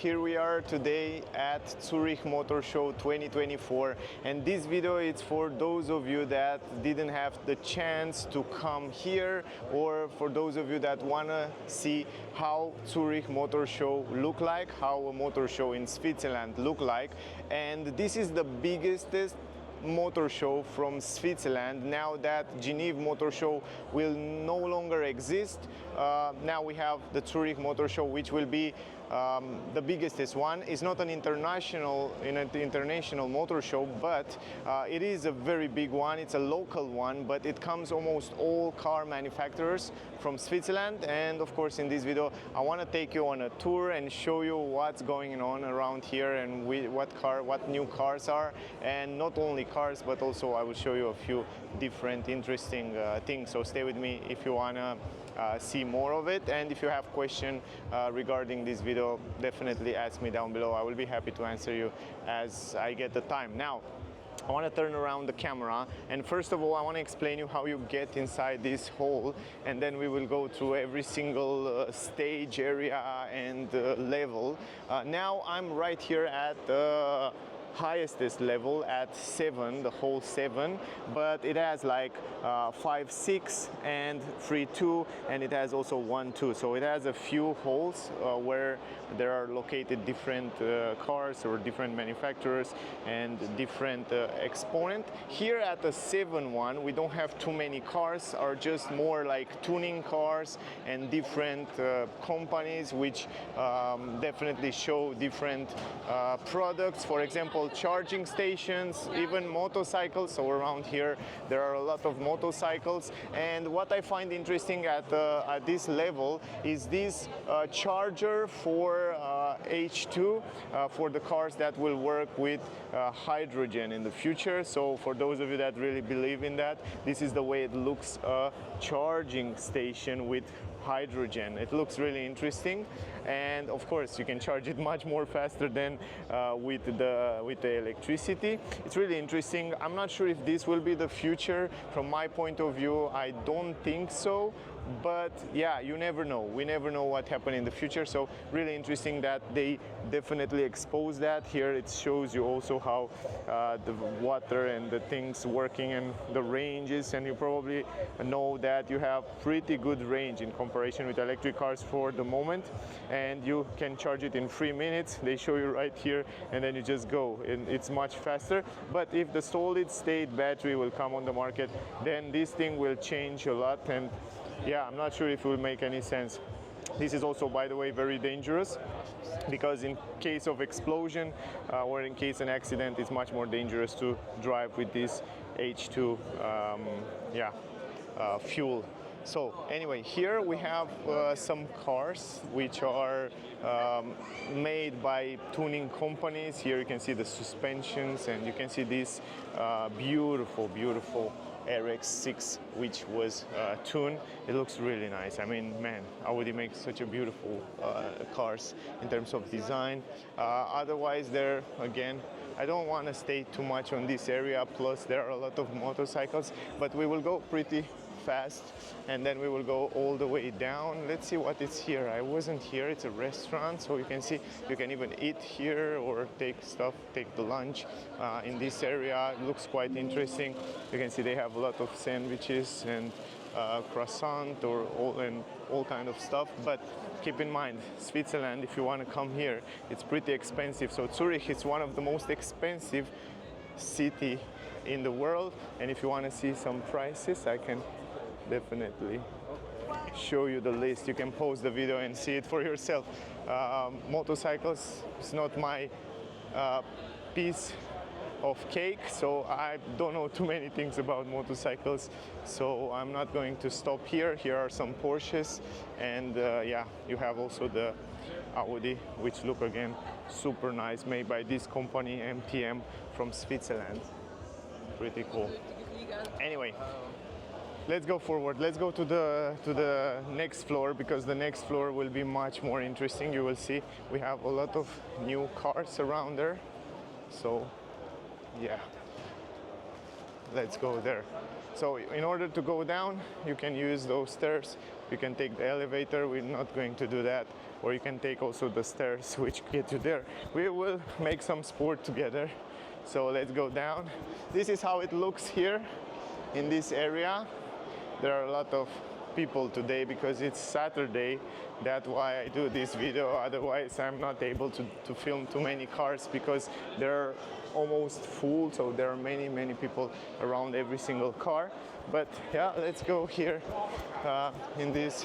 Here we are today at Zurich Motor Show 2024, and this video is for those of you that didn't have the chance to come here, or for those of you that wanna see how Zurich Motor Show look like, how a motor show in Switzerland look like. And this is the biggest motor show from Switzerland now that Geneva Motor Show will no longer exist. Now we have the Zurich Motor Show, which will be the biggest one. It's not an international motor show, but it is a very big one. It's a local one, but it comes almost all car manufacturers from Switzerland. And of course, in this video, I want to take you on a tour and show you what's going on around here and what new cars are, and not only cars, but also I will show you a few different interesting things. So stay with me if you wanna see more of it, and if you have questions regarding this video, definitely ask me down below. I will be happy to answer you as I get the time. Now I want to turn around the camera, and first of all I want to explain you how you get inside this hall, and then we will go through every single stage area and level. Now I'm right here at the highest level at 7, the hall 7, but it has like 5, 6 and 3, 2, and it has also 1, 2. So it has a few halls where there are located different cars or different manufacturers and different exponent. Here at the 7 one, we don't have too many cars, are just more like tuning cars and different companies which definitely show different products. For example, charging stations, even motorcycles. So around here there are a lot of motorcycles, and what I find interesting at this level is this charger for H2 for the cars that will work with hydrogen in the future. So for those of you that really believe in that, this is the way it looks, a charging station with hydrogen. It looks really interesting, and of course you can charge it much more faster than with the electricity. It's really interesting. I'm not sure if this will be the future. From my point of view, I don't think so, but yeah, you never know. We never know what happened in the future. So really interesting that they definitely expose that. Here it shows you also how the water and the things working and the ranges, and you probably know that you have pretty good range in comparison with electric cars for the moment, and you can charge it in 3 minutes. They show you right here, and then you just go, and it's much faster. But if the solid state battery will come on the market, then this thing will change a lot, and yeah, I'm not sure if it will make any sense. This is also, by the way, very dangerous, because in case of explosion or in case an accident, it's much more dangerous to drive with this H2 fuel. So anyway, here we have some cars which are made by tuning companies. Here you can see the suspensions, and you can see this beautiful RX-6 which was tuned. It looks really nice. I mean, man, Audi makes such a beautiful cars in terms of design. Otherwise, there again, I don't want to stay too much on this area, plus there are a lot of motorcycles, but we will go pretty fast and then we will go all the way down. Let's see what is here. I wasn't here. It's a restaurant, so you can see you can even eat here or take the lunch in this area. It looks quite interesting. You can see they have a lot of sandwiches and croissant or all kind of stuff. But keep in mind, Switzerland, if you want to come here, it's pretty expensive. So Zurich is one of the most expensive city in the world, and if you want to see some prices, I can definitely show you the list. You can pause the video and see it for yourself. Motorcycles is not my piece of cake, so I don't know too many things about motorcycles, so I'm not going to stop here. Here are some Porsches, and yeah, you have also the Audi, which look again super nice, made by this company MTM from Switzerland. Pretty cool. Anyway, let's go forward. Let's go to the next floor, because the next floor will be much more interesting. You will see we have a lot of new cars around there. So yeah, let's go there. So in order to go down, you can use those stairs. You can take the elevator, we're not going to do that. Or you can take also the stairs which get you there. We will make some sport together. So let's go down. This is how it looks here in this area. There are a lot of people today because it's Saturday. That's why I do this video. Otherwise, I'm not able to film too many cars because they're almost full. So there are many people around every single car. But yeah, let's go here in this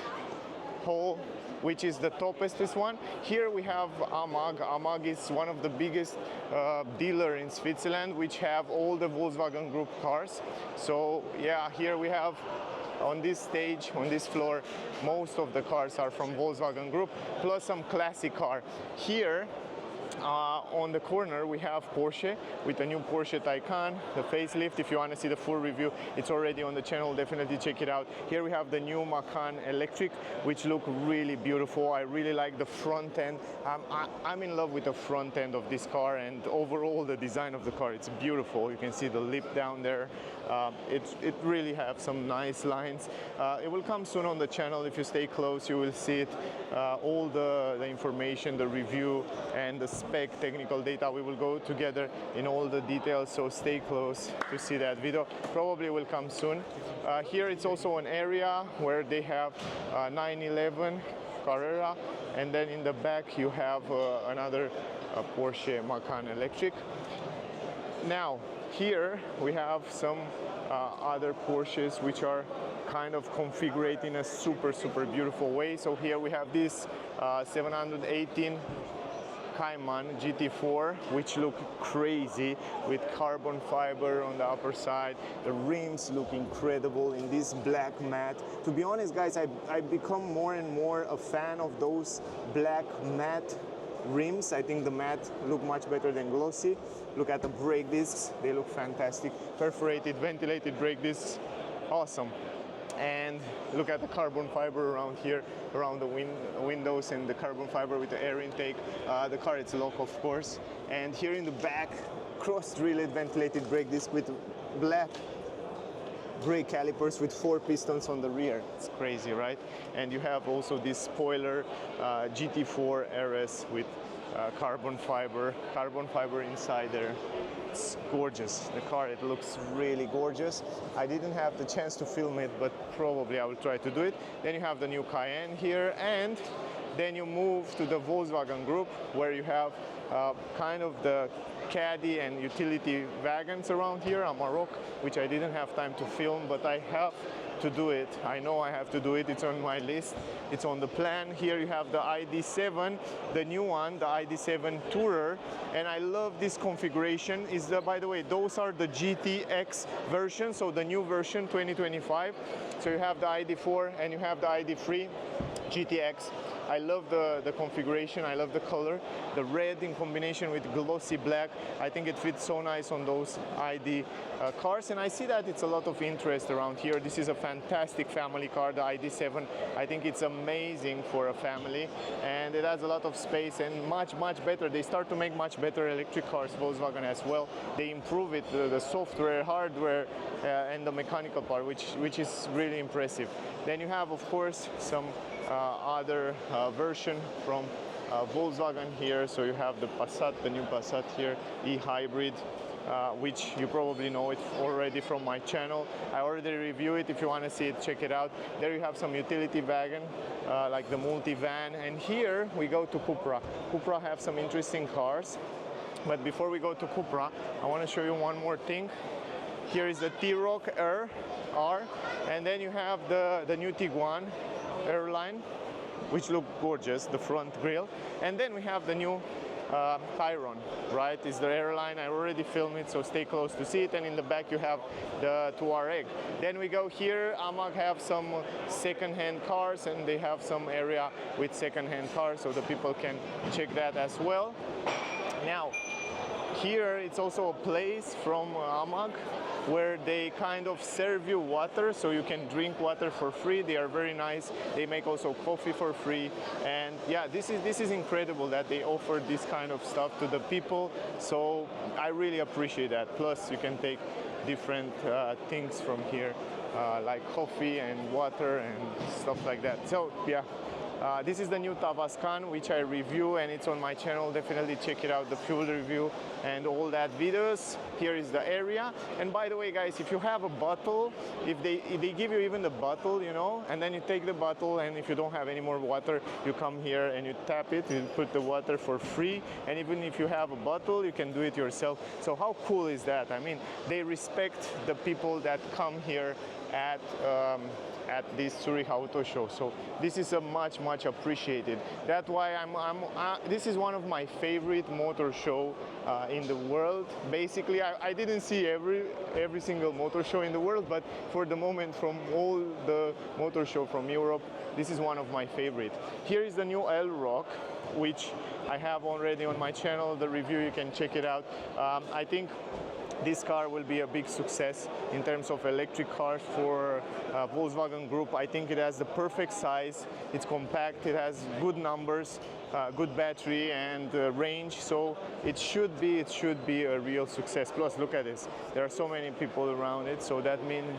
hall, which is the topest one. Here we have AMAG. AMAG is one of the biggest dealer in Switzerland, which have all the Volkswagen Group cars. So yeah, here we have on this stage, on this floor, most of the cars are from Volkswagen Group, plus some classic car. Here, on the corner we have Porsche with the new Porsche Taycan, the facelift. If you want to see the full review, it's already on the channel, definitely check it out. Here we have the new Macan Electric, which look really beautiful. I really like the front end. I'm in love with the front end of this car, and overall the design of the car, it's beautiful. You can see the lip down there. It really have some nice lines. It will come soon on the channel. If you stay close, you will see it. All the information, the review, and the spec technical data, we will go together in all the details, so stay close to see that video. Probably will come soon. Here it's also an area where they have 911 Carrera, and then in the back you have another Porsche Macan Electric. Now here we have some other Porsches which are kind of configured in a super beautiful way. So here we have this 718 Cayman GT4, which look crazy with carbon fiber on the upper side. The rims look incredible in this black matte. To be honest, guys, I've become more and more a fan of those black matte rims. I think the matte look much better than glossy. Look at the brake discs, they look fantastic. Perforated, ventilated brake discs, awesome. And look at the carbon fiber around here, around the windows, and the carbon fiber with the air intake. The car, it's lock, of course. And here in the back, cross-drilled ventilated brake disc with black brake calipers with 4 pistons on the rear. It's crazy, right? And you have also this spoiler GT4 RS with carbon fiber inside there. It's gorgeous. The car, it looks really gorgeous. I didn't have the chance to film it, but probably I will try to do it. Then you have the new Cayenne here, and then you move to the Volkswagen Group, where you have kind of the caddy and utility wagons around here, Amarok, which I didn't have time to film, but I have to do it. I know I have to do it. It's on my list. It's on the plan. Here you have the ID7, the new one, the ID7 Tourer, and I love this configuration. By the way, those are the GTX version, so the new version 2025. So you have the ID4 and you have the ID3 GTX. I love the configuration, I love the color. The red in combination with glossy black, I think it fits so nice on those ID cars, and I see that it's a lot of interest around here. This is a fantastic family car, the ID7. I think it's amazing for a family, and it has a lot of space and much better. They start to make much better electric cars, Volkswagen as well. They improve it, the software, hardware, and the mechanical part, which is really impressive. Then you have, of course, some other version from Volkswagen here. So you have the Passat, the new Passat here, e-hybrid, which you probably know it already from my channel. I already reviewed it. If you want to see it, check it out. There you have some utility wagon, like the multi-van. And here we go to Cupra. Cupra have some interesting cars. But before we go to Cupra, I want to show you one more thing. Here is the T-Roc R, and then you have the new Tiguan Airline, which look gorgeous, the front grille. And then we have the new Chiron, right? It's the Airline. I already filmed it, so stay close to see it. And in the back you have the Touareg. Then we go here, AMAG have some second-hand cars, and they have some area with second-hand cars, so the people can check that as well. Now, here it's also a place from AMAG where they kind of serve you water, so you can drink water for free. They are very nice. They make also coffee for free, and yeah, this is incredible that they offer this kind of stuff to the people. So I really appreciate that. Plus, you can take different things from here, like coffee and water and stuff like that. So yeah. This is the new Tavascan, which I review, and it's on my channel. Definitely check it out, the fuel review and all that videos. Here is the area. And by the way, guys, if you have a bottle, if they give you even the bottle, you know, and then you take the bottle, and if you don't have any more water, you come here and you tap it, you put the water for free. And even if you have a bottle, you can do it yourself. So how cool is that? I mean, they respect the people that come here at this Zurich Auto Show. So this is a much appreciated. That's why this is one of my favorite motor show in the world. Basically, I didn't see every single motor show in the world, but for the moment, from all the motor show from Europe, this is one of my favorite. Here is the new L-Rock, which I have already on my channel. The review, you can check it out. I think this car will be a big success in terms of electric cars for Volkswagen Group. I think it has the perfect size, it's compact, it has good numbers, good battery and range, so it should be a real success. Plus, look at this, there are so many people around it, so that means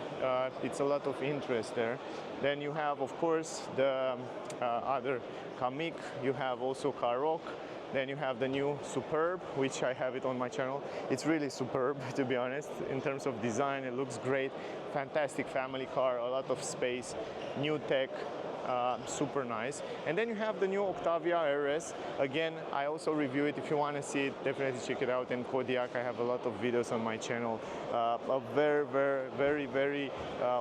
it's a lot of interest there. Then you have, of course, the other Kamiq, you have also Karoq. Then you have the new Superb, which I have it on my channel. It's really superb, to be honest. In terms of design, it looks great. Fantastic family car, a lot of space, new tech, super nice. And then you have the new Octavia RS. Again, I also review it. If you want to see it, definitely check it out. And Kodiaq, I have a lot of videos on my channel. A very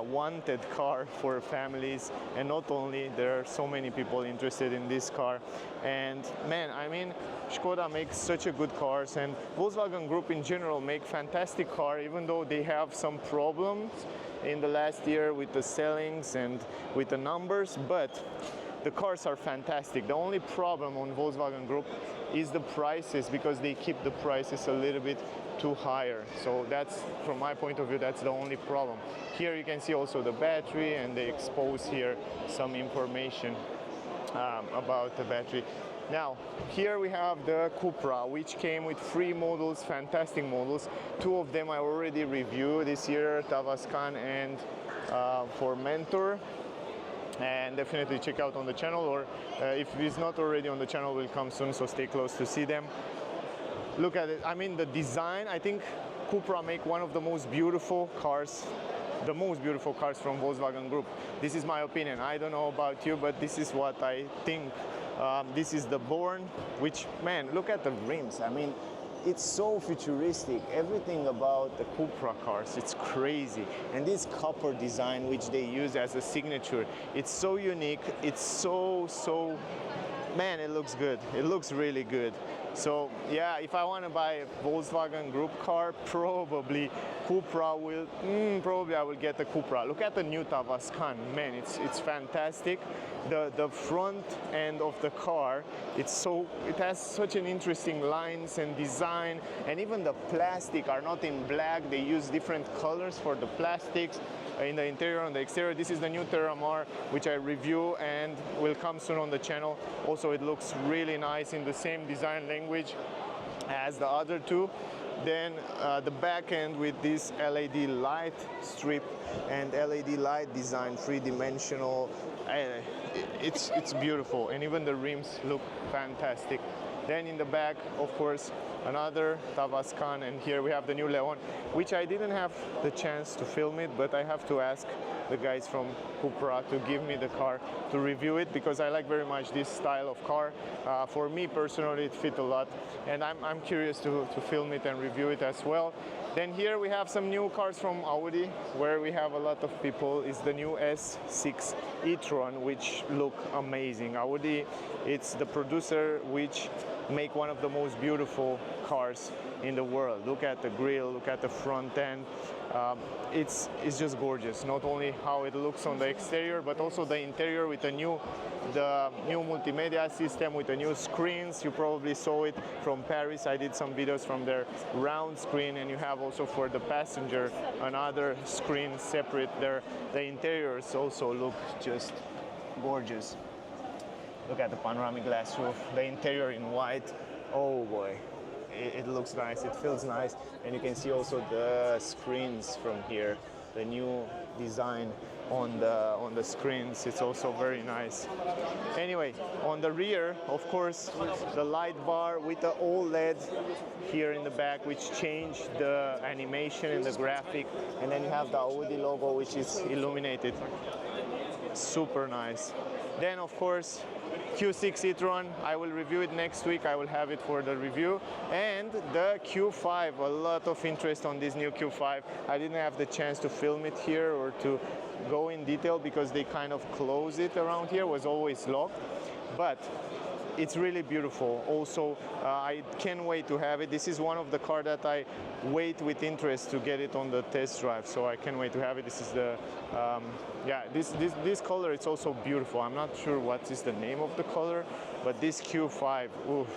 wanted car for families. And not only, there are so many people interested in this car. And man, I mean, Skoda makes such a good cars, and Volkswagen Group in general make fantastic car, even though they have some problems in the last year with the sellings and with the numbers, but the cars are fantastic. The only problem on Volkswagen Group is the prices, because they keep the prices a little bit too higher. So that's, from my point of view, that's the only problem. Here you can see also the battery, and they expose here some information about the battery. Now, here we have the Cupra, which came with 3 models, fantastic models. 2 of them I already reviewed this year, Tavascan and for Mentor. And definitely check out on the channel, or if it's not already on the channel, will come soon, so stay close to see them. Look at it. I mean, the design, I think Cupra make one of the most beautiful cars, the most beautiful cars from Volkswagen Group. This is my opinion. I don't know about you, but this is what I think. This is the Born, which, man, look at the rims. I mean, it's so futuristic. Everything about the Cupra cars, it's crazy. And this copper design, which they use as a signature, it's so unique. It's so, man, it looks good. It looks really good. So yeah, if I want to buy a Volkswagen Group car, probably Cupra will, probably I will get the Cupra. Look at the new Tavascan, man, it's fantastic. The front end of the car, it has such an interesting lines and design, and even the plastic are not in black. They use different colors for the plastics in the interior and the exterior. This is the new Terramar, which I review and will come soon on the channel. Also, it looks really nice in the same design language as the other 2. Then the back end with this LED light strip and LED light design, 3-dimensional. It's beautiful, and even the rims look fantastic. Then in the back, of course, another Tavascan, and here we have the new Leon, which I didn't have the chance to film it, but I have to ask the guys from Cupra to give me the car to review it, because I like very much this style of car. For me personally, it fit a lot, and I'm curious to film it and review it as well. Then here we have some new cars from Audi, where we have a lot of people. It's the new S6 e-tron, which look amazing. Audi, it's the producer which make one of the most beautiful cars in the world. Look at the grille, look at the front end. It's just gorgeous. Not only how it looks on the exterior, but also the interior with the new multimedia system with the new screens. You probably saw it from Paris. I did some videos from their round screen, and you have also for the passenger another screen separate there. The interiors also look just gorgeous. Look at the panoramic glass roof, the interior in white. Oh boy, it looks nice, it feels nice, and you can see also the screens from here, the new design on the screens. It's also very nice. Anyway, on the rear, of course, the light bar with the OLED here in the back, which changed the animation and the graphic, and then you have the Audi logo, which is illuminated. Super nice. Then, of course, Q6 e-tron. I will review it next week. I will have it for the review. And the Q5, a lot of interest on this new Q5. I didn't have the chance to film it here or to go in detail because they kind of close it around here. It was always locked. But it's really beautiful. Also, I can't wait to have it. This is one of the cars that I wait with interest to get it on the test drive. So I can't wait to have it. This is the, yeah, this color. It's also beautiful. I'm not sure what is the name of the color, but this Q5, oof,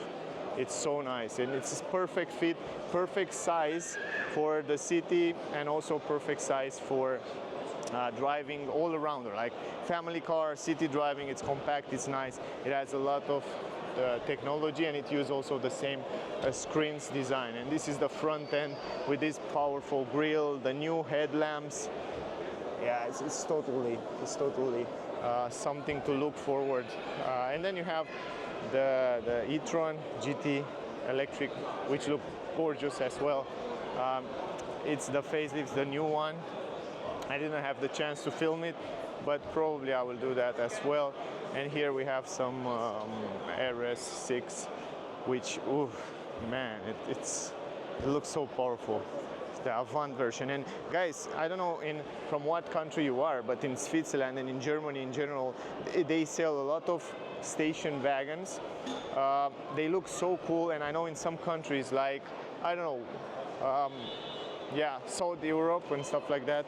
it's so nice, and it's perfect fit, perfect size for the city, and also perfect size for driving all around, like family car, city driving. It's compact, it's nice, it has a lot of technology, and it uses also the same screens design. And this is the front end with this powerful grille, the new headlamps. Yeah, it's totally something to look forward. And then you have the e-tron GT electric, which look gorgeous as well. It's the facelift, the new one. I didn't have the chance to film it, but probably I will do that as well. And here we have some RS6, which, ooh, man, it looks so powerful. It's the Avant version. And guys, I don't know from what country you are, but in Switzerland and in Germany in general, they sell a lot of station wagons. They look so cool, and I know in some countries, like, I don't know, yeah, South Europe and stuff like that,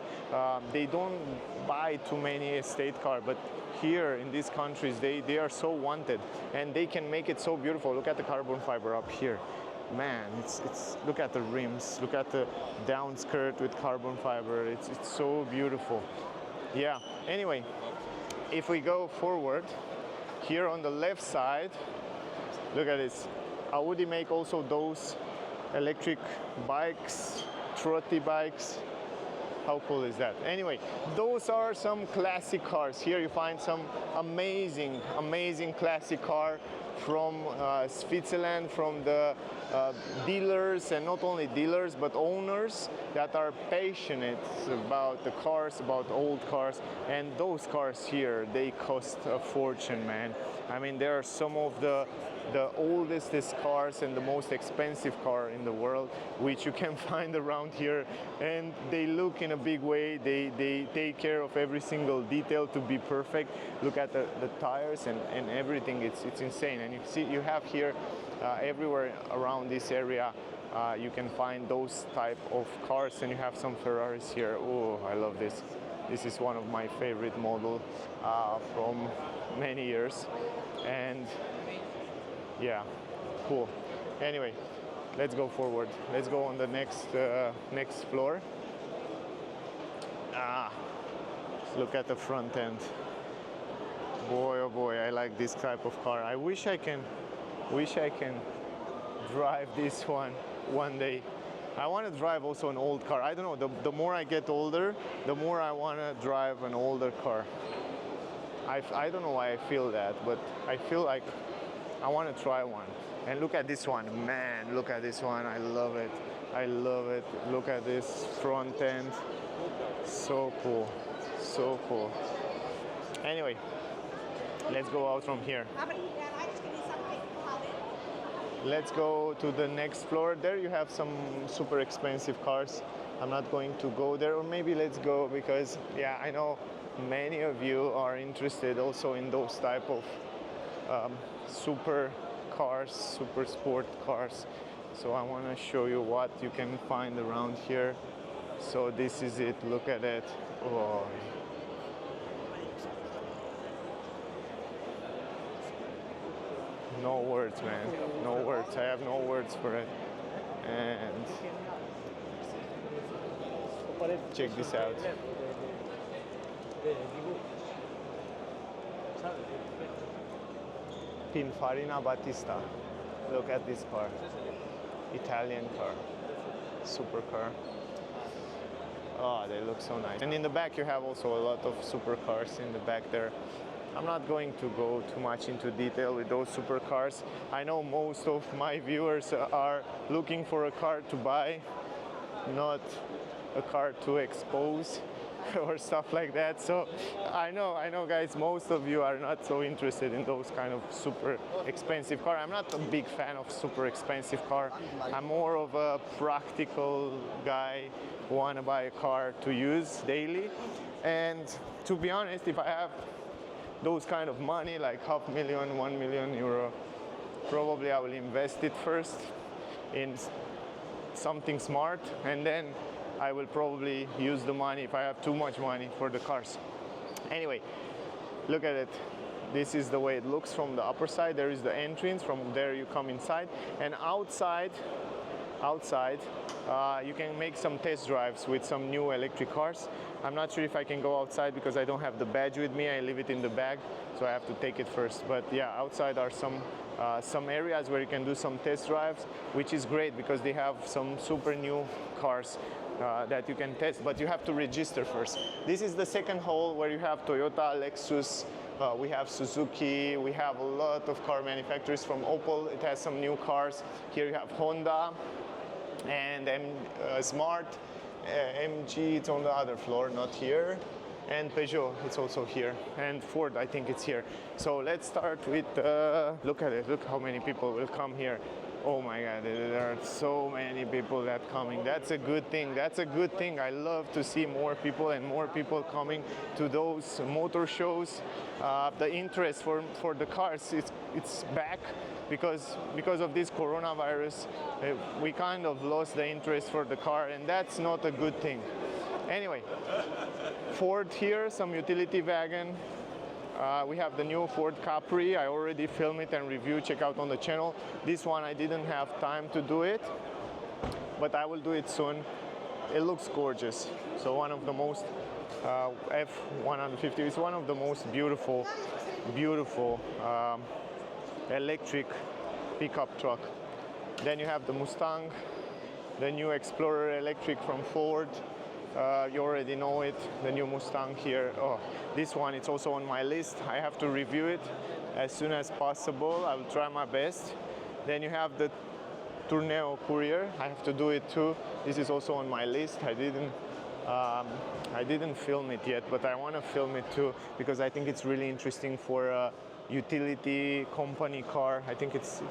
they don't buy too many estate cars, but here in these countries they are so wanted, and they can make it so beautiful. Look at the carbon fiber up here, man. It's look at the rims, look at the down skirt with carbon fiber. It's so beautiful. Yeah, anyway, if we go forward here on the left side, look at this. Audi make also those electric bikes, trotty bikes. How cool is that? Anyway, those are some classic cars. Here you find some amazing classic car from Switzerland, from the dealers, and not only dealers but owners that are passionate about the cars, about old cars. And those cars here, they cost a fortune, man. I mean, there are some of the oldest cars and the most expensive car in the world, which you can find around here, and they look in a big way. They take care of every single detail to be perfect. Look at the tires and everything. It's insane. And you see, you have here everywhere around this area, you can find those type of cars, and you have some Ferraris here. Oh, I love this. This is one of my favorite models from many years, and yeah, cool. Anyway, let's go forward. Let's go on the next floor. Look at the front end. Boy, oh boy, I like this type of car. I wish I can drive this one day. I want to drive also an old car. I don't know, the more I get older, the more I want to drive an older car. I don't know why I feel that, but I feel like I want to try one. And look at this one, man, look at this one. I love it. I love it. Look at this front end. So cool. So cool. Anyway, let's go out from here. Let's go to the next floor. There you have some super expensive cars. I'm not going to go there, or maybe let's go, because yeah, I know many of you are interested also in those type of super cars, super sport cars. So I want to show you what you can find around here. So this is it. Look at it. Oh. No words, man. No words. I have no words for it. And check this out. Pininfarina Battista. Look at this car. Italian car, supercar. Oh, they look so nice. And in the back you have also a lot of supercars in the back there. I'm not going to go too much into detail with those supercars. I know most of my viewers are looking for a car to buy, not a car to expose or stuff like that. So I know guys, most of you are not so interested in those kind of super expensive car. I'm not a big fan of super expensive car. I'm more of a practical guy who want to buy a car to use daily. And to be honest, if I have those kind of money, like €500,000, €1 million, probably I will invest it first in something smart, and then I will probably use the money if I have too much money for the cars. Anyway, look at it. This is the way it looks from the upper side. There is the entrance. From there you come inside, and outside you can make some test drives with some new electric cars. I'm not sure if I can go outside because I don't have the badge with me. I leave it in the bag, so I have to take it first. But yeah, outside are some areas where you can do some test drives, which is great because they have some super new cars that you can test, but you have to register first. This is the second hall where you have Toyota, Lexus, we have Suzuki, we have a lot of car manufacturers. From Opel, it has some new cars. Here you have Honda and Smart, MG, it's on the other floor, not here. And Peugeot, it's also here. And Ford, I think it's here. So let's start with, look at it, look how many people will come here. Oh my God, there are so many people that coming. That's a good thing. That's a good thing. I love to see more people and more people coming to those motor shows. The interest for the cars, it's back because of this coronavirus. We kind of lost the interest for the car, and that's not a good thing. Anyway, Ford here, some utility wagon. We have the new Ford Capri. I already filmed it and reviewed. Check out on the channel. This one I didn't have time to do it, but I will do it soon. It looks gorgeous. So one of the most F150 is one of the most beautiful electric pickup truck. Then you have the Mustang, the new Explorer electric from Ford. You already know it, the new Mustang here. Oh, this one, it's also on my list. I have to review it as soon as possible. I will try my best. Then you have the Tourneo Courier. I have to do it too. This is also on my list. I didn't film it yet, but I want to film it too because I think it's really interesting for a utility company car. I think it's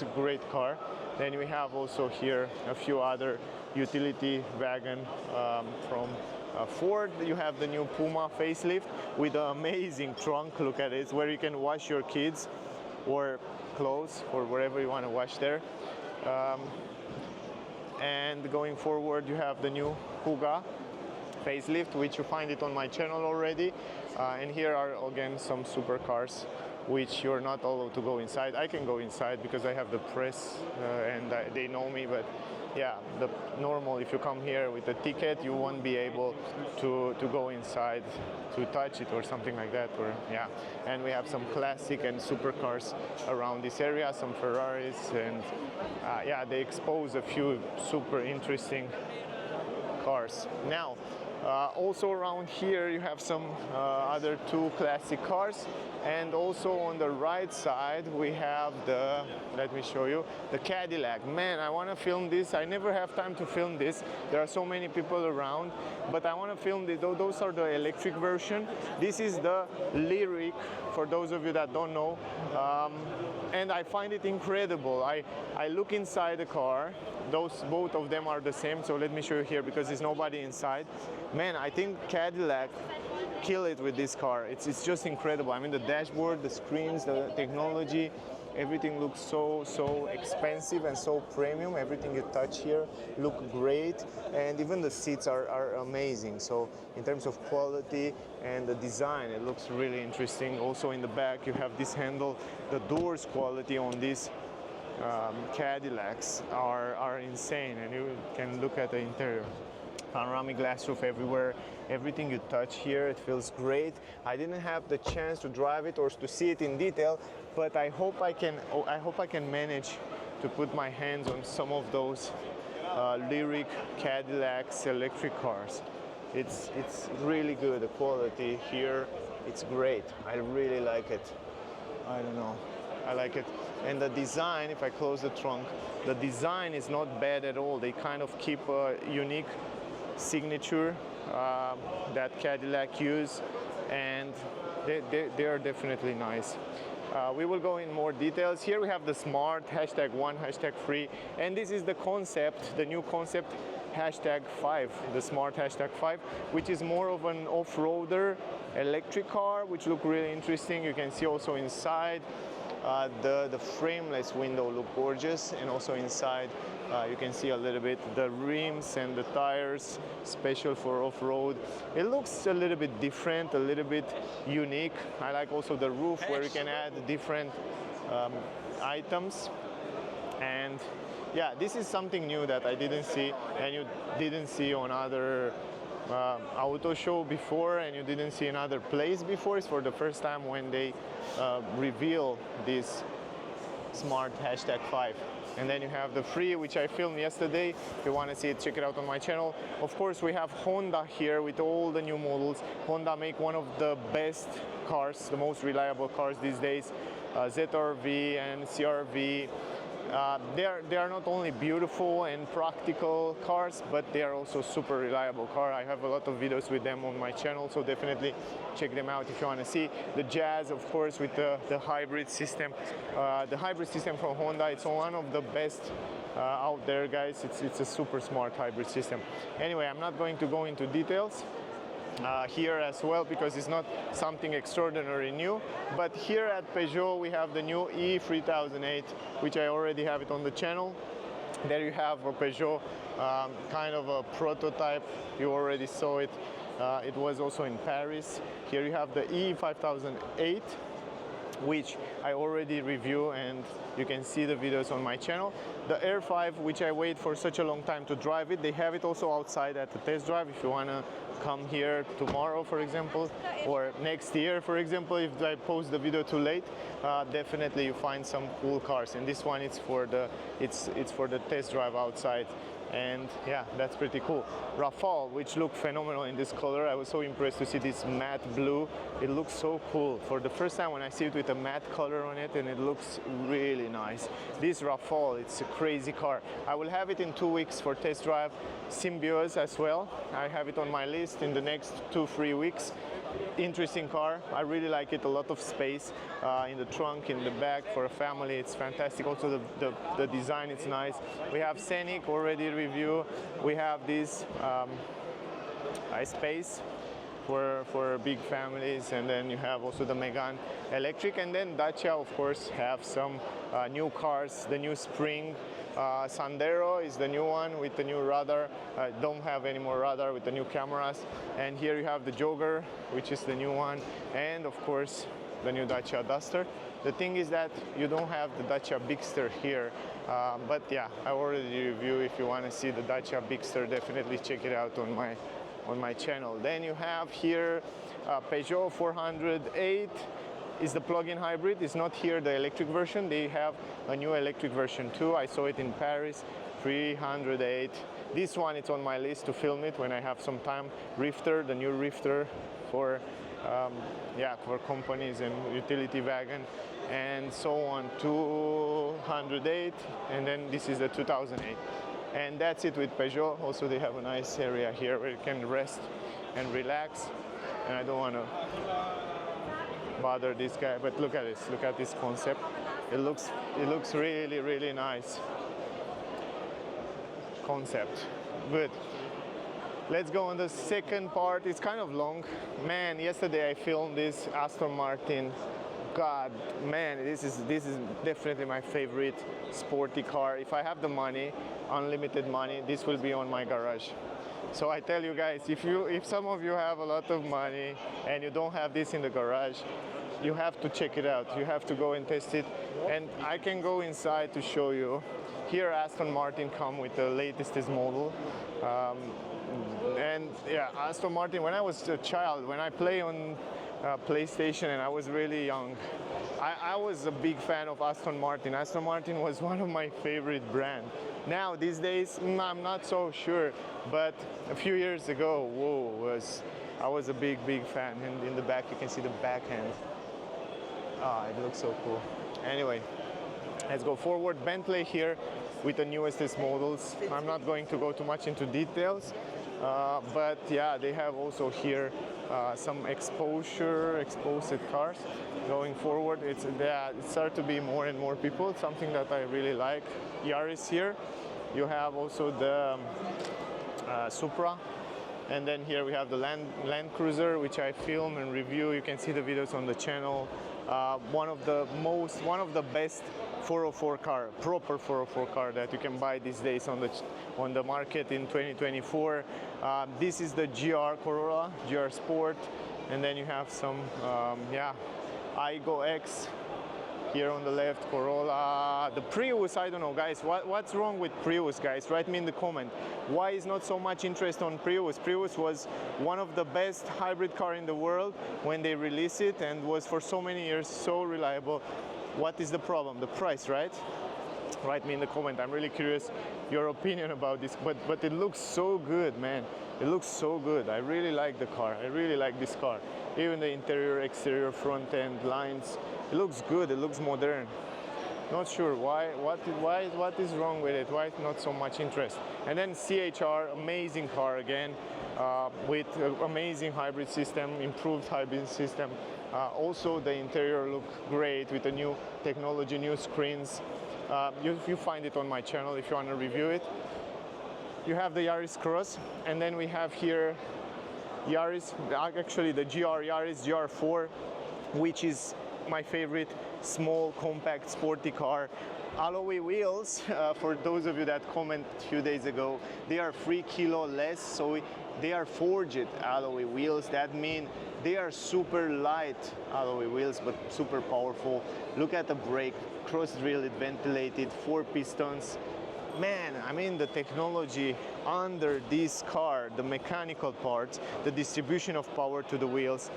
a great car. Then we have also here a few other utility wagon from Ford. You have the new Puma facelift with an amazing trunk. Look at it, where you can wash your kids or clothes or wherever you want to wash there. And going forward, you have the new Kuga facelift, which you find it on my channel already. And here are again some supercars which you're not allowed to go inside. I can go inside because I have the press and they know me, but yeah, the normal, if you come here with a ticket, you won't be able to go inside to touch it or something like that. Or yeah, and we have some classic and supercars around this area, some Ferraris, and yeah, they expose a few super interesting cars. Now, also around here you have some other two classic cars, and also on the right side we have the, let me show you, the Cadillac. Man, I want to film this. I never have time to film this. There are so many people around, but I want to film this. Those are the electric version. This is the Lyric, for those of you that don't know, and I find it incredible. I look inside the car. Both of them are the same, so let me show you here because there's nobody inside. Man, I think Cadillac kill it with this car. It's just incredible. I mean, the dashboard, the screens, the technology, everything looks so expensive and so premium. Everything you touch here look great, and even the seats are amazing. So in terms of quality and the design, it looks really interesting. Also in the back you have this handle. The doors quality on these Cadillacs are insane, and you can look at the interior. Panoramic glass roof everywhere. Everything you touch here, it feels great. I didn't have the chance to drive it or to see it in detail, but I hope I can manage to put my hands on some of those Lyric Cadillacs electric cars. It's really good. The quality here, it's great. I really like it. I don't know, I like it. And the design, if I close the trunk, the design is not bad at all. They kind of keep a unique signature that Cadillac use, and they are definitely nice. We will go in more details. Here we have the smart, #1, #3, and this is the concept, the new concept, #5, the smart #5, which is more of an off-roader electric car, which look really interesting. You can see also inside the frameless window look gorgeous, and also inside you can see a little bit the rims and the tires, special for off-road. It looks a little bit different, a little bit unique. I like also the roof where you can add different items. And yeah, this is something new that I didn't see, and you didn't see on other auto show before, and you didn't see in other place before. It's for the first time when they reveal this smart #5. And then you have the free, which I filmed yesterday. If you want to see it, check it out on my channel. Of course, we have Honda here with all the new models. Honda make one of the best cars, the most reliable cars these days. ZR-V and CR-V. They are not only beautiful and practical cars, but they are also super reliable car. I have a lot of videos with them on my channel, so definitely check them out if you want to see. The Jazz, of course, with the hybrid system. The hybrid system from Honda, it's one of the best out there, guys. It's a super smart hybrid system. Anyway, I'm not going to go into details here as well, because it's not something extraordinary new. But here at Peugeot we have the new E3008, which I already have it on the channel. There you have a Peugeot kind of a prototype. You already saw it. It was also in Paris. Here you have the E5008, which I already review, and you can see the videos on my channel. The R5, which I wait for such a long time to drive it, they have it also outside at the test drive. If you want to come here tomorrow, for example, or next year, for example, if I post the video too late, definitely you find some cool cars. And this one, it's for the test drive outside. And yeah, that's pretty cool. Rafale, which looked phenomenal in this color. I was so impressed to see this matte blue. It looks so cool. For the first time when I see it with a matte color on it, and it looks really nice. This Rafale, it's a crazy car. I will have it in 2 weeks for test drive. Symbioz as well. I have it on my list in the next 2-3 weeks. Interesting car. I really like it. A lot of space in the trunk, in the back for a family. It's fantastic. Also the design, it's nice. We have Scenic already review. We have this iSpace for big families, and then you have also the Megane electric. And then Dacia, of course, have some new cars. The new Spring Sandero is the new one with the new radar. Don't have any more radar with the new cameras. And here you have the Jogger, which is the new one, and of course the new Dacia Duster. The thing is that you don't have the Dacia Bigster here, but yeah, I already review. If you want to see the Dacia Bigster, definitely check it out on my channel. Then you have here Peugeot 408 is the plug-in hybrid. It's not here the electric version. They have a new electric version too. I saw it in Paris. 308. This one, it's on my list to film it when I have some time. Rifter, the new Rifter for for companies and utility wagon and so on. 208, and then this is the 2008. And that's it with Peugeot. Also, they have a nice area here where you can rest and relax. And I don't want to bother this guy, but look at this. Look at this concept. It looks really, really nice. Concept. Good. Let's go on the second part. It's kind of long. Man, yesterday I filmed this Aston Martin. God, man, this is definitely my favorite sporty car. If I have the money, unlimited money, this will be on my garage. So I tell you guys, if some of you have a lot of money and you don't have this in the garage, you have to check it out. You have to go and test it. And I can go inside to show you. Here Aston Martin come with the latest model. And yeah, Aston Martin, when I was a child, when I play on PlayStation and I was really young, I was a big fan of Aston Martin. Aston Martin was one of my favorite brands. Now, these days, I'm not so sure, but a few years ago, I was a big fan. And in the back, you can see the backhand. Ah, it looks so cool. Anyway, let's go forward. Bentley here with the newest models. I'm not going to go too much into details, but yeah, they have also here some exposed cars. Going forward, it starts to be more and more people, something that I really like. Yaris here. You have also the Supra. And then here we have the Land Cruiser, which I film and review. You can see the videos on the channel. One of the best 404 car, proper 404 car that you can buy these days on the market in 2024. This is the GR Corolla, GR Sport, and then you have some Igo X. Here on the left, Corolla. The Prius, I don't know, guys. What's wrong with Prius, guys? Write me in the comment. Why is not so much interest on Prius? Prius was one of the best hybrid car in the world when they released it and was for so many years so reliable. What is the problem? The price, right? Write me in the comment. I'm really curious your opinion about this. But it looks so good, man. It looks so good. I really like the car. I really like this car. Even the interior, exterior, front end lines. It looks good. It looks modern. Not sure why. What is wrong with it? Why not so much interest? And then CHR, amazing car again, with amazing hybrid system, improved hybrid system. Also, the interior look great with the new technology, new screens. You find it on my channel if you want to review it. You have the Yaris Cross, and then we have here Yaris, actually the GR Yaris GR4, which is my favorite small, compact, sporty car. Alloy wheels, for those of you that commented a few days ago, they are 3 kilo less, so they are forged alloy wheels. That means they are super light alloy wheels, but super powerful. Look at the brake, cross-drilled, ventilated, 4 pistons. Man, I mean the technology under this car, the mechanical parts, the distribution of power to the wheels,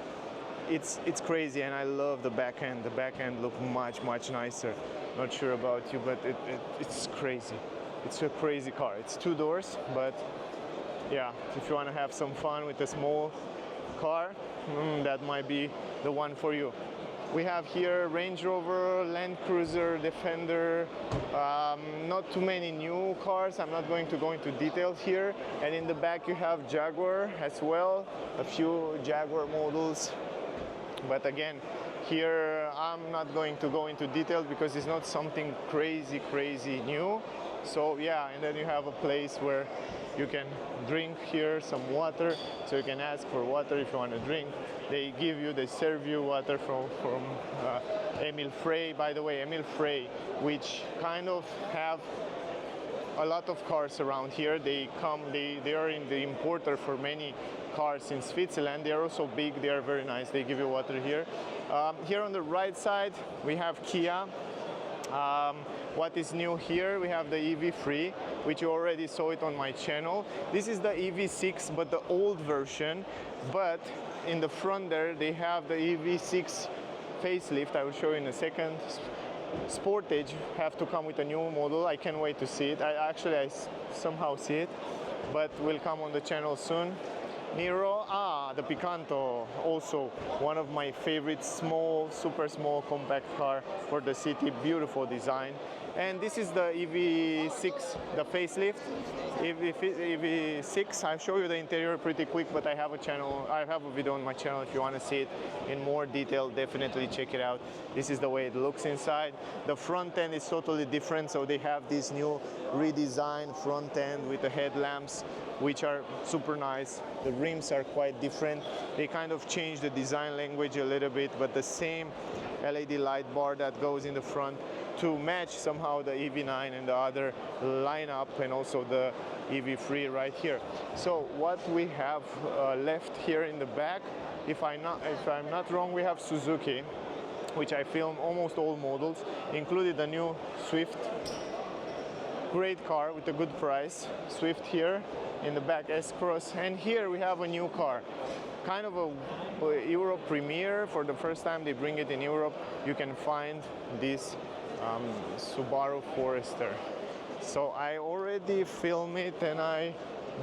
it's crazy, and I love the back end. The back end look much nicer. Not sure about you, but it's crazy. It's a crazy car. It's 2 doors, but yeah, if you want to have some fun with a small car, that might be the one for you. We have here Range Rover, Land Cruiser, Defender, not too many new cars. I'm not going to go into details here. And in the back you have Jaguar as well, a few Jaguar models. But again, here I'm not going to go into details because it's not something crazy new. So yeah, and then you have a place where you can drink here some water, so you can ask for water if you want to drink. They serve you water from Emil Frey. By the way, Emil Frey, which kind of have a lot of cars around here. They are in the importer for many cars in Switzerland. They are also big. They are very nice. They give you water here. Here on the right side, we have Kia. What is new here? We have the EV3, which you already saw it on my channel. This is the EV6, but the old version. But in the front there, they have the EV6 facelift. I will show you in a second. Sportage have to come with a new model. I can't wait to see it. I somehow see it, but will come on the channel soon. Niro, the Picanto, also one of my favorite super small compact car for the city, beautiful design. And this is the EV6, the facelift, EV6. I'll show you the interior pretty quick, but I have a video on my channel. If you want to see it in more detail, definitely check it out. This is the way it looks inside. The front end is totally different, so they have this new redesigned front end with the headlamps, which are super nice. The rims are quite different. They kind of changed the design language a little bit, but the same LED light bar that goes in the front to match somehow the EV9 and the other lineup, and also the EV3 right here. So what we have left here in the back, if I'm not wrong, we have Suzuki, which I film almost all models, included the new Swift. Great car with a good price. Swift here in the back, S-Cross, and here we have a new car. kind of a Europe premiere. For the first time they bring it in Europe. You can find this Subaru Forester. So I already filmed it and I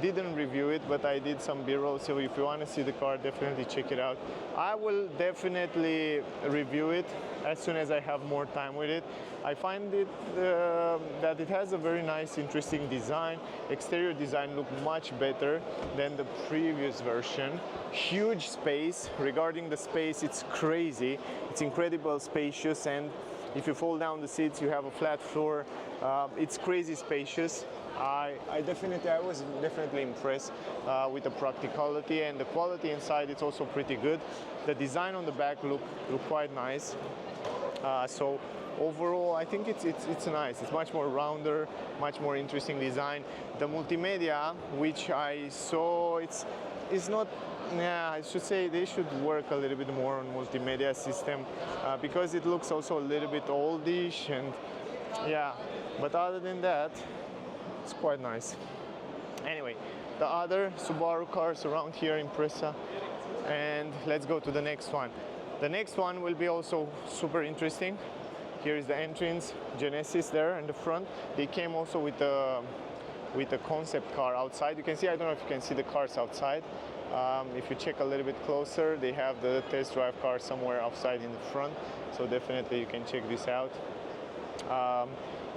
didn't review it, but I did some B-roll. So if you want to see the car, definitely check it out. I will definitely review it as soon as I have more time with it. I find it that it has a very nice, interesting design. Exterior design look much better than the previous version. Huge space. Regarding the space, it's crazy. It's incredible spacious, and if you fold down the seats, you have a flat floor. It's crazy spacious. I was definitely impressed with the practicality, and the quality inside. It's also pretty good. The design on the back look quite nice. So overall, I think it's nice. It's much more rounder, much more interesting design. The multimedia, which I saw, it's not. Yeah, I should say they should work a little bit more on multimedia system because it looks also a little bit oldish, and yeah. But other than that, it's quite nice. Anyway, the other Subaru cars around here, Impreza, and let's go to the next one. The next one will be also super interesting. Here is the entrance, Genesis there in the front. They came also with a concept car outside. You can see, I don't know if you can see the cars outside. If you check a little bit closer, they have the test drive car somewhere outside in the front. So definitely you can check this out.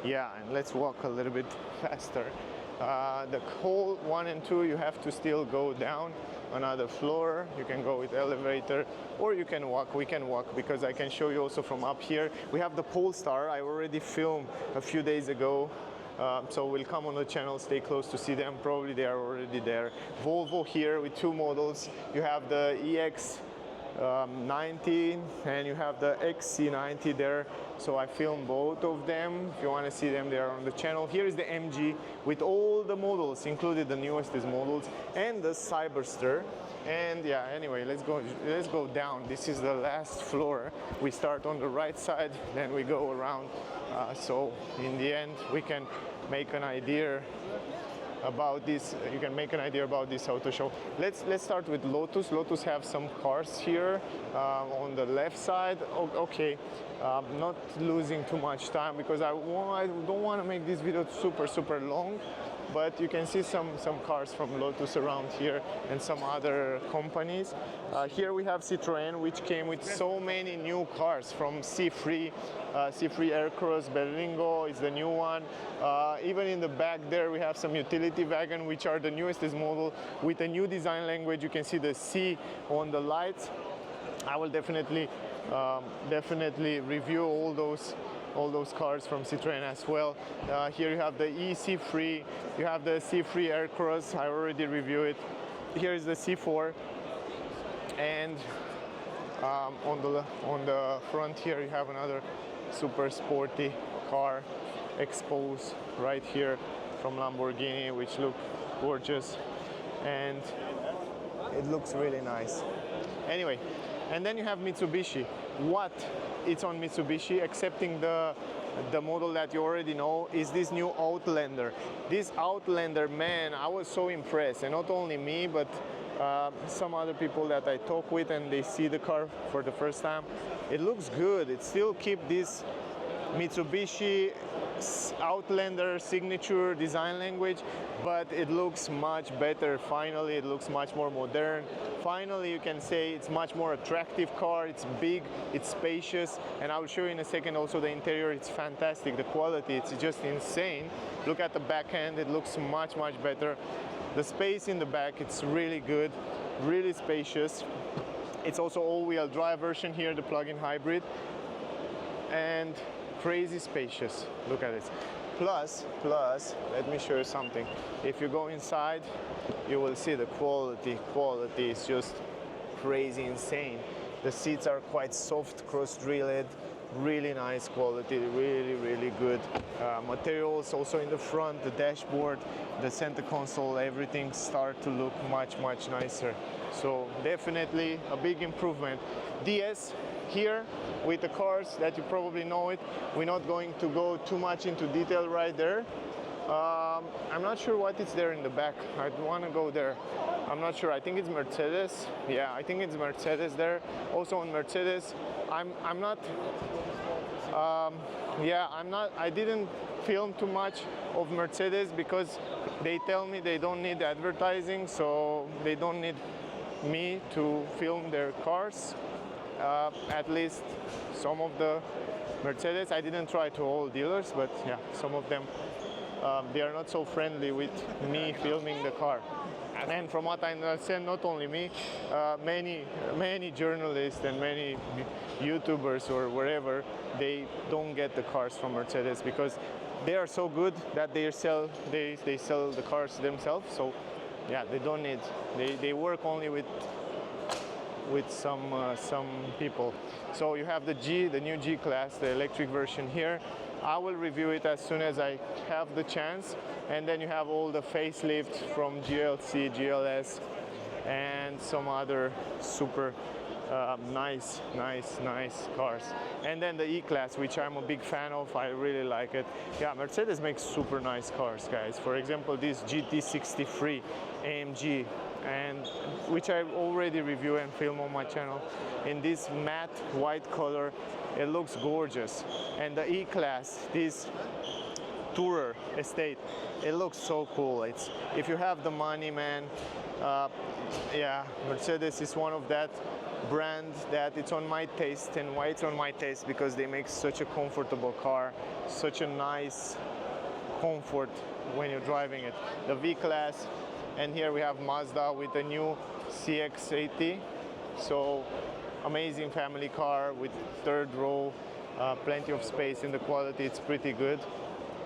Yeah, and let's walk a little bit faster. The hall 1 and 2, you have to still go down another floor. You can go with elevator, or you can walk. We can walk because I can show you also from up here. We have the Polestar. I already filmed a few days ago. So we'll come on the channel, stay close to see them. Probably they are already there. Volvo here with 2 models. You have the EX90 and you have the XC90 there. So I filmed both of them. If you want to see them, they are on the channel. Here is the MG with all the models, included the newest models, and the Cyberster. And yeah, anyway, let's go down. This is the last floor. We start on the right side, then we go around. So in the end, we can make an idea about this. You can make an idea about this auto show. Let's start with Lotus. Lotus have some cars here on the left side. Okay, not losing too much time because I don't want to make this video super long. But you can see some cars from Lotus around here and some other companies. Here we have Citroën, which came with so many new cars from C3 Aircross, Berlingo is the new one. Even in the back there we have some utility wagon, which are the newest model with a new design language. You can see the C on the lights. I will definitely review all those cars from Citroën as well. Here you have the EC3, you have the C3 Aircross. I already reviewed it. Here is the C4, and on the front here you have another super sporty car, Expose, right here from Lamborghini, which look gorgeous, and it looks really nice. Anyway, and then you have Mitsubishi. What it's on Mitsubishi, excepting the model that you already know, is this new Outlander. This Outlander, man, I was so impressed, and not only me, but some other people that I talk with and they see the car for the first time. It looks good. It still keeps this Mitsubishi Outlander signature design language, but it looks much better. Finally, it looks much more modern. Finally, you can say it's much more attractive car. It's big, it's spacious, and I will show you in a second also the interior. It's fantastic. The quality, it's just insane. Look at the back end. It looks much better. The space in the back, it's really good, really spacious. It's also all-wheel drive version here, the plug-in hybrid, and crazy spacious. Look at this. Plus, let me show you something. If you go inside, you will see the quality. Quality is just crazy, insane. The seats are quite soft, cross-drilled, really nice quality, really good. Materials also in the front, the dashboard, the center console, everything start to look much nicer. So definitely a big improvement. DS here with the cars that you probably know it. We're not going to go too much into detail right there. I'm not sure what is there in the back. I want to go there. I'm not sure. I think it's Mercedes. Yeah, I think it's Mercedes there. Also on Mercedes, I'm not. Yeah, I'm not. I didn't film too much of Mercedes because they tell me they don't need advertising, so they don't need me to film their cars. At least some of the Mercedes. I didn't try to all dealers, but yeah, some of them. They are not so friendly with me filming the car. And from what I understand, not only me, many journalists and many YouTubers or wherever, they don't get the cars from Mercedes because they are so good that they sell the cars themselves. So yeah, they don't need. They work only with some people. So you have the new G class, the electric version here. I will review it as soon as I have the chance. And then you have all the facelift from GLC, GLS, and some other super nice cars. And then the E-Class, which I'm a big fan of. I really like it. Yeah, Mercedes makes super nice cars, guys. For example, this GT63 AMG, and which I already review and film on my channel in this matte white color. It looks gorgeous. And the E-Class, this Tourer estate, it looks so cool. It's, if you have the money, man, yeah, Mercedes is one of that brand that it's on my taste. And why it's on my taste? Because they make such a comfortable car, such a nice comfort when you're driving it. The V-Class, and here we have Mazda with the new CX-80. So amazing family car with third row, plenty of space, and the quality, it's pretty good.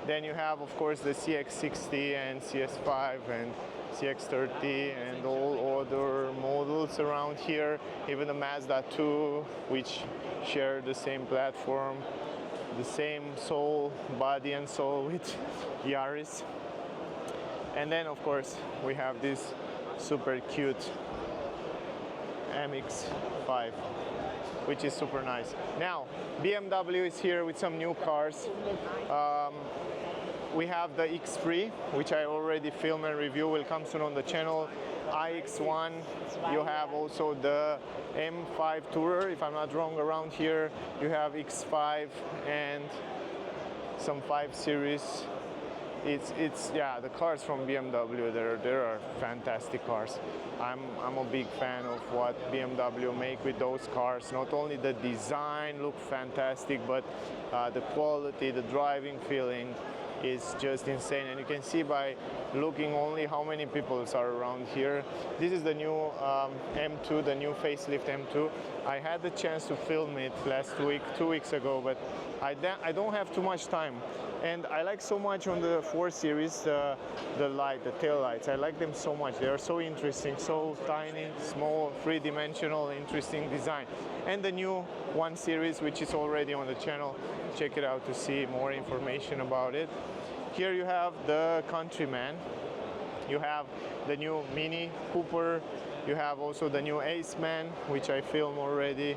Then you have, of course, the CX-60 and CS5 and CX-30 and all other models around here. Even the Mazda 2, which share the same platform, the same soul, body and soul with Yaris. And then, of course, we have this super cute MX-5, which is super nice. Now, BMW is here with some new cars. We have the X3, which I already film and review, will come soon on the channel. iX1, you have also the M5 Tourer, if I'm not wrong, around here. You have X5 and some 5 Series. It's yeah, the cars from BMW, there are fantastic cars. I'm a big fan of what BMW make with those cars. Not only the design look fantastic, but the quality, the driving feeling is just insane. And you can see by looking only how many people are around here. This is the new M2, the new facelift M2. I had the chance to film it last week, 2 weeks ago, but I don't have too much time. And I like so much on the 4 Series, the tail lights. I like them so much. They are so interesting, so tiny, small, three-dimensional, interesting design. And the new 1 Series, which is already on the channel. Check it out to see more information about it. Here you have the Countryman. You have the new Mini Cooper. You have also the new Aceman, which I filmed already.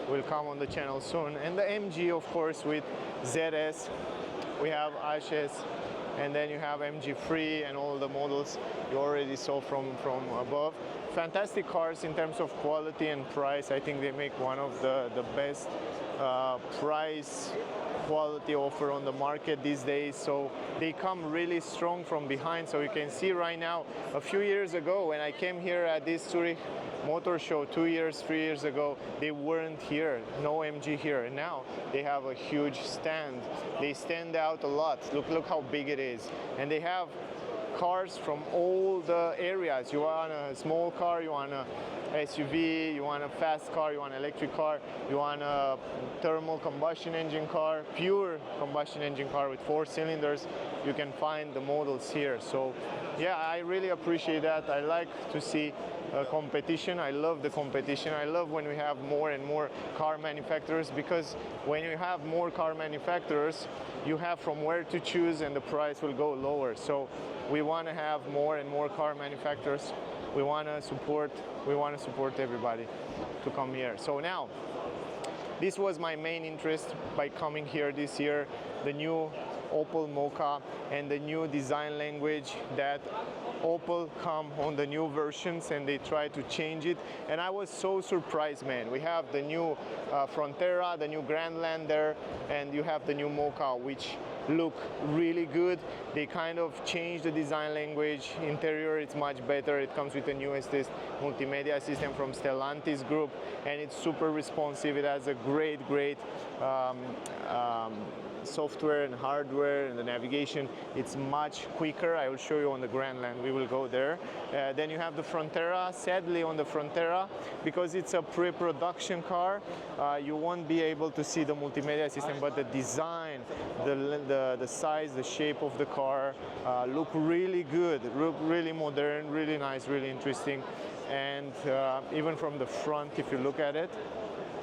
Will come on the channel soon. And the MG, of course, with ZS. We have HS, and then you have MG3 and all the models you already saw from above. Fantastic cars in terms of quality and price. I think they make one of the best price quality offer on the market these days. So they come really strong from behind. So you can see right now, a few years ago when I came here at this Zürich Motor Show 2 years, 3 years ago, they weren't here, no MG here. And now they have a huge stand. They stand out a lot. Look how big it is. And they have cars from all the areas. You want a small car, you want a SUV, you want a fast car, you want an electric car, you want a thermal combustion engine car, pure combustion engine car with 4 cylinders. You can find the models here. So yeah, I really appreciate that. I like to see competition. I love the competition. I love when we have more and more car manufacturers, because when you have more car manufacturers, you have from where to choose and the price will go lower. So we want to have more and more car manufacturers. We want to support everybody to come here. So now this was my main interest by coming here this year, the new Opel Mokka and the new design language that Opel come on the new versions, and they try to change it, and I was so surprised, man. We have the new Frontera, the new Grandlander, and you have the new Mokka, which look really good. They kind of changed the design language. Interior, it's much better. It comes with the newest multimedia system from Stellantis group, and it's super responsive. It has a great software and hardware, and the navigation, it's much quicker. I will show you on the Grandland, we will go there. Then you have the Frontera. Sadly, on the Frontera, because it's a pre-production car, you won't be able to see the multimedia system, but the design, the size, the shape of the car look really good, look really modern, really nice, really interesting. And even from the front, if you look at it,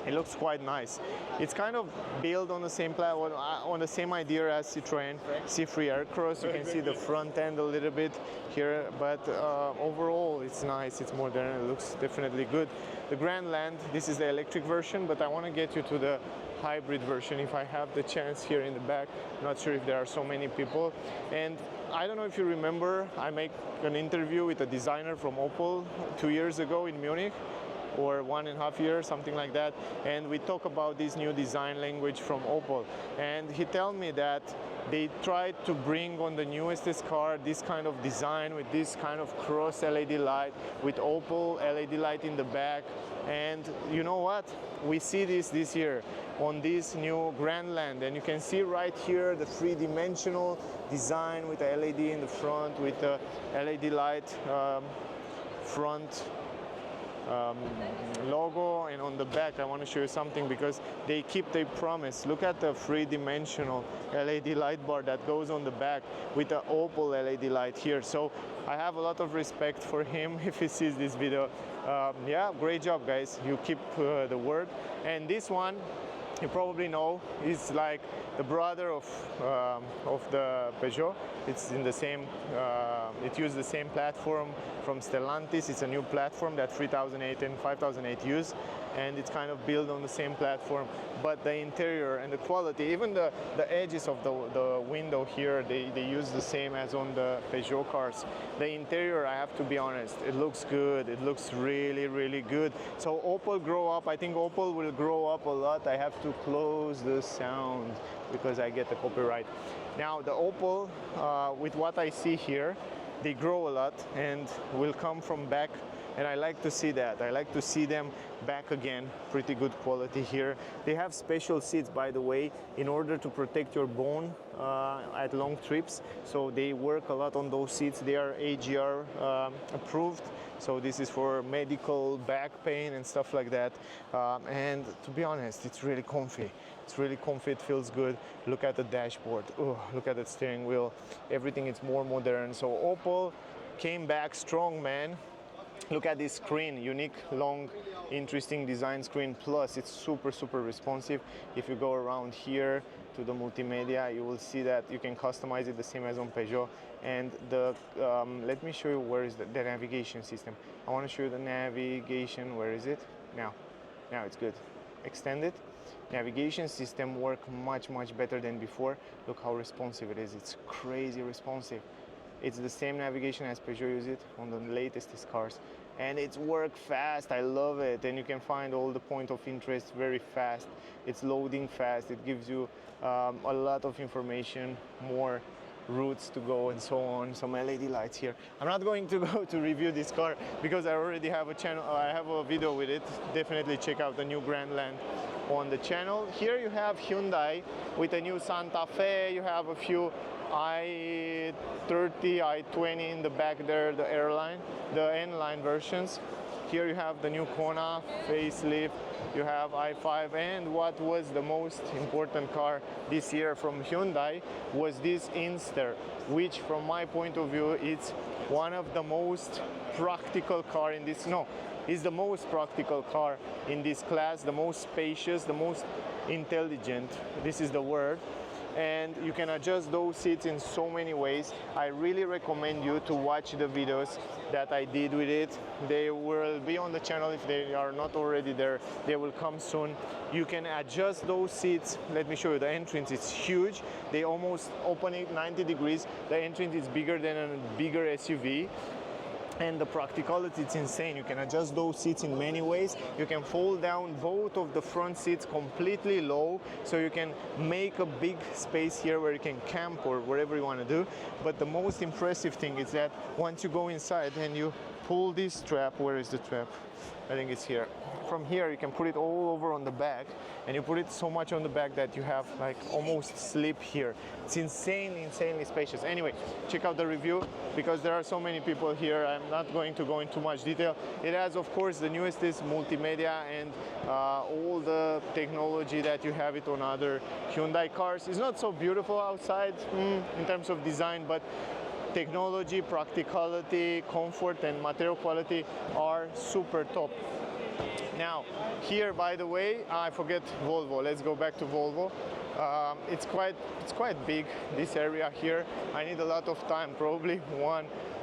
it looks quite nice. It's kind of built on the same platform, on the same idea as Citroën C3 Aircross. You can see the front end a little bit here, but overall it's nice, it's modern, it looks definitely good. The Grandland, this is the electric version, but I want to get you to the hybrid version if I have the chance here in the back. Not sure if there are so many people. And I don't know if you remember, I made an interview with a designer from Opel 2 years ago in Munich, or 1.5 years, something like that, and we talk about this new design language from Opel, and he told me that they tried to bring on the newest car this kind of design with this kind of cross LED light, with Opel LED light in the back. And you know what, we see this year on this new Grandland, and you can see right here the three-dimensional design with the LED in the front, with the LED light front logo, and on the back I want to show you something, because they keep their promise. Look at the three-dimensional LED light bar that goes on the back with the Opel LED light here. So I have a lot of respect for him if he sees this video. Yeah, great job guys, you keep the word. And this one, you probably know, is like the brother of the Peugeot. It's in the same, it uses the same platform from Stellantis. It's a new platform that 3008 and 5008 use, and it's kind of built on the same platform. But the interior and the quality, even the edges of the window here, they use the same as on the Peugeot cars. The interior, I have to be honest, it looks good. It looks really, really good. So Opel grow up. I think Opel will grow up a lot. I have to close the sound because I get the copyright. Now the Opel, with what I see here, they grow a lot and will come from back, and I like to see that. I like to see them back again. Pretty good quality here. They have special seats, by the way, in order to protect your bone at long trips. So they work a lot on those seats. They are AGR approved. So this is for medical back pain and stuff like that. And to be honest, it's really comfy. It's really comfy, it feels good. Look at the dashboard. Oh, look at the steering wheel. Everything is more modern. So Opel came back strong, man. Look at this screen, unique, long, interesting design screen. Plus, it's super, super responsive. If you go around here to the multimedia, you will see that you can customize it the same as on Peugeot. And the let me show you where is the navigation system. I want to show you the navigation. Where is it? Now it's good. Extended navigation system work much better than before. Look how responsive it is. It's crazy responsive. It's the same navigation as Peugeot use it on the latest cars, and it's work fast. I love it. And you can find all the point of interest very fast. It's loading fast. It gives you a lot of information, more routes to go and so on. Some LED lights here. I'm not going to go to review this car because I already have a channel. I have a video with it. Definitely check out the new Grandland on the channel. Here you have Hyundai with a new Santa Fe. You have a few i30, i20 in the back there, the N-line versions. Here you have the new Kona facelift. You have i5, and what was the most important car this year from Hyundai was this Inster, which from my point of view, it's one of the most practical car in this, is the most practical car in this class, the most spacious, the most intelligent, this is the word. and you can adjust those seats in so many ways. I really recommend you to watch the videos that I did with it. They will be on the channel. If they are not already there, they will come soon. You can adjust those seats. Let me show you the entrance. It's huge. They almost open it 90 degrees. The entrance is bigger than a bigger SUV. And the practicality, it's insane. You can adjust those seats in many ways. You can fold down both of the front seats completely low, so you can make a big space here where you can camp or wherever you want to do. But the most impressive thing is that once you go inside and you pull this strap, where is the strap? I think it's here. From here you can put it all over on the back, and you put it so much on the back that you have like almost slip here. It's insanely spacious. Anyway, check out the review because there are so many people here. I'm not going to go into much detail. It has, of course, the newest is multimedia and all the technology that you have it on other Hyundai cars. It's not so beautiful outside in terms of design, but technology, practicality, comfort, and material quality are super top. Now, here, by the way, I forget Volvo. Let's go back to Volvo. It's quite big, this area here. I need a lot of time, probably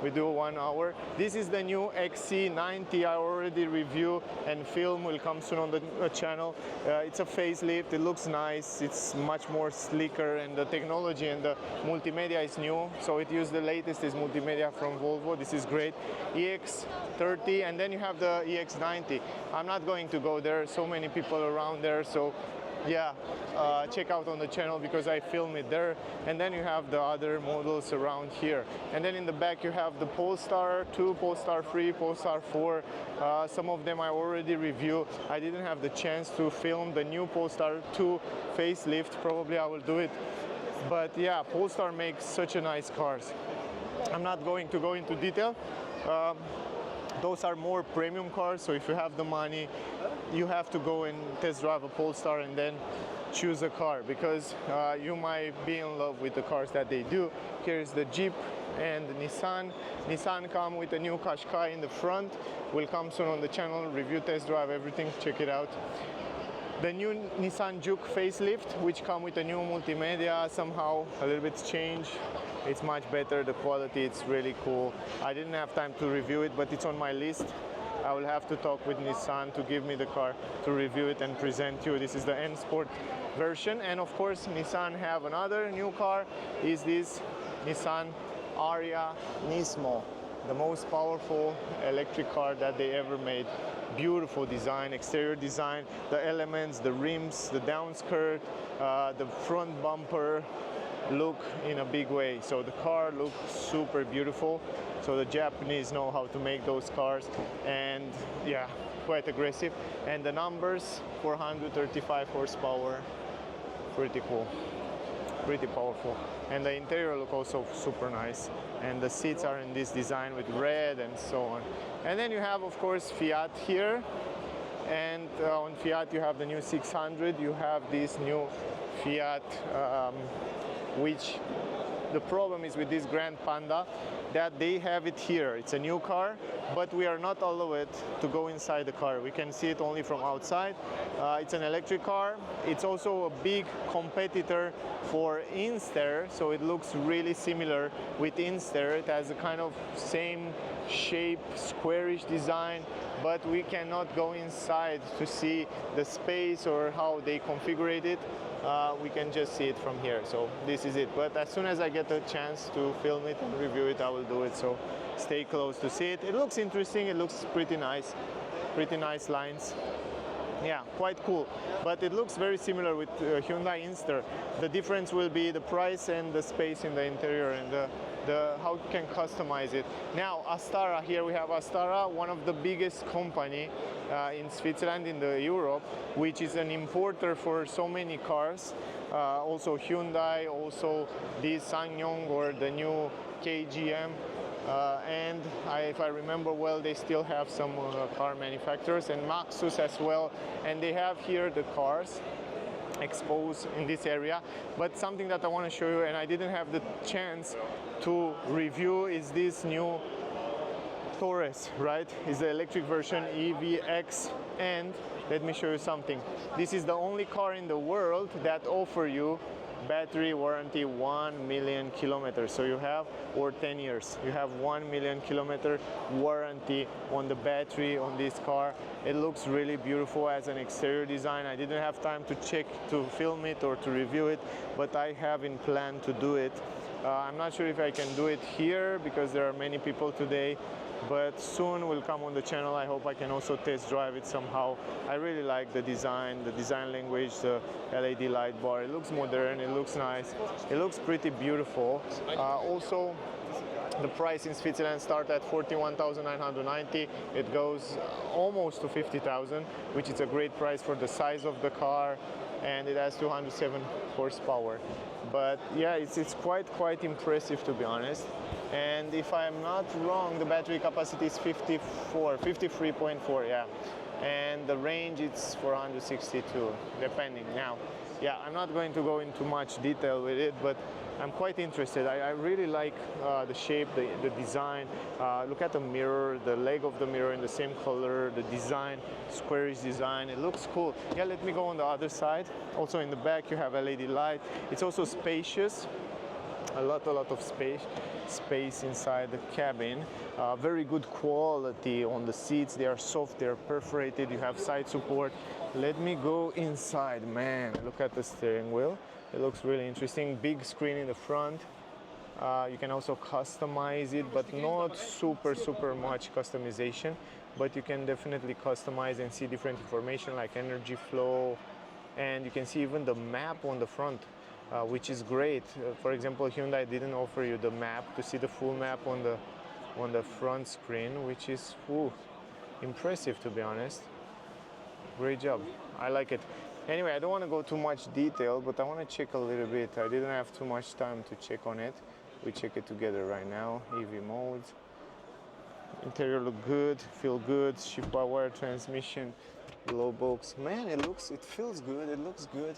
we do 1 hour. This is the new XC90. I already review and film, will come soon on the channel. It's a facelift. It looks nice. It's much more slicker, and the technology and the multimedia is new. So it used the latest is multimedia from Volvo. This is great. EX30, and then you have the EX90. I'm not going to go there. So many people around there. So yeah, check out on the channel because I film it there. And then you have the other models around here. And then in the back you have the Polestar 2, Polestar 3, Polestar 4. Some of them I already review. I didn't have the chance to film the new Polestar 2 facelift. Probably I will do it. But yeah, Polestar makes such a nice cars. I'm not going to go into detail. Those are more premium cars, so if you have the money, you have to go and test drive a Polestar and then choose a car, because you might be in love with the cars that they do. Here's the Jeep and the Nissan. Nissan come with a new Qashqai in the front. Will come soon on the channel, review, test drive, everything, check it out. The new Nissan Juke facelift, which come with a new multimedia, somehow a little bit changed. It's much better, the quality, it's really cool. I didn't have time to review it, but it's on my list. I will have to talk with Nissan to give me the car to review it and present you. This is the N Sport version. And of course, Nissan have another new car, is this Nissan Ariya Nismo, the most powerful electric car that they ever made. Beautiful design, exterior design, the elements, the rims, the downskirt, the front bumper look in a big way. So the car looks super beautiful. So the Japanese know how to make those cars, and yeah, quite aggressive. And the numbers, 435 horsepower, pretty cool, pretty powerful. And the interior look also super nice. And the seats are in this design with red and so on. And then you have, of course, Fiat here. And on Fiat you have the new 600. You have this new Fiat, which the problem is with this Grand Panda, that they have it here. It's a new car, but we are not allowed to go inside the car. We can see it only from outside. It's an electric car. It's also a big competitor for Inster, so it looks really similar with Inster. It has a kind of same shape, squarish design, but we cannot go inside to see the space or how they configure it. We can just see it from here. So this is it. But as soon as I get a chance to film it and review it, I will do it. So stay close to see it. It looks interesting. It looks pretty nice lines. Yeah, quite cool. But it looks very similar with Hyundai Inster. The difference will be the price and the space in the interior and the how you can customize it. Now Astara, here we have Astara, one of the biggest company in Switzerland, in the Europe, which is an importer for so many cars. Also Hyundai, also this SsangYong or the new KGM. And if I remember well, they still have some car manufacturers, and Maxus as well. And they have here the cars exposed in this area. But something that I want to show you, and I didn't have the chance to review, is this new Taurus, right? It's the electric version EVX. And let me show you something. This is the only car in the world that offer you battery warranty 1 million kilometers. So you have, or 10 years, you have 1 million kilometer warranty on the battery on this car. It looks really beautiful as an exterior design. I didn't have time to check, to film it or to review it, but I have in plan to do it. I'm not sure if I can do it here because there are many people today, but soon will come on the channel. I hope I can also test drive it somehow. I really like the design language, the LED light bar. It looks modern, it looks nice, it looks pretty beautiful. Also, the price in Switzerland starts at 41,990. It goes almost to 50,000, which is a great price for the size of the car, and it has 207 horsepower. But yeah, it's quite impressive, to be honest. And if I'm not wrong, the battery capacity is 53.4, yeah. And the range it's 462, depending. Now, yeah, I'm not going to go into much detail with it, but I'm quite interested. I really like the shape, the design. Look at the mirror, the leg of the mirror in the same color, the design, squarish design. It looks cool. Yeah, let me go on the other side. Also in the back you have LED light. It's also spacious. A lot of space inside the cabin. Very good quality on the seats. They are soft, they are perforated. You have side support. Let me go inside. Man, look at the steering wheel. It looks really interesting. Big screen in the front. You can also customize it, but not super much customization. But you can definitely customize and see different information like energy flow, and you can see even the map on the front. Which is great. For example, Hyundai didn't offer you the map to see the full map on the front screen, which is impressive, to be honest. Great job. I like it. Anyway, I don't want to go too much detail, but I want to check a little bit. I didn't have too much time to check on it. We check it together right now. EV modes. Interior look good, feel good. Shift power, transmission, glow box. Man, it feels good. It looks good.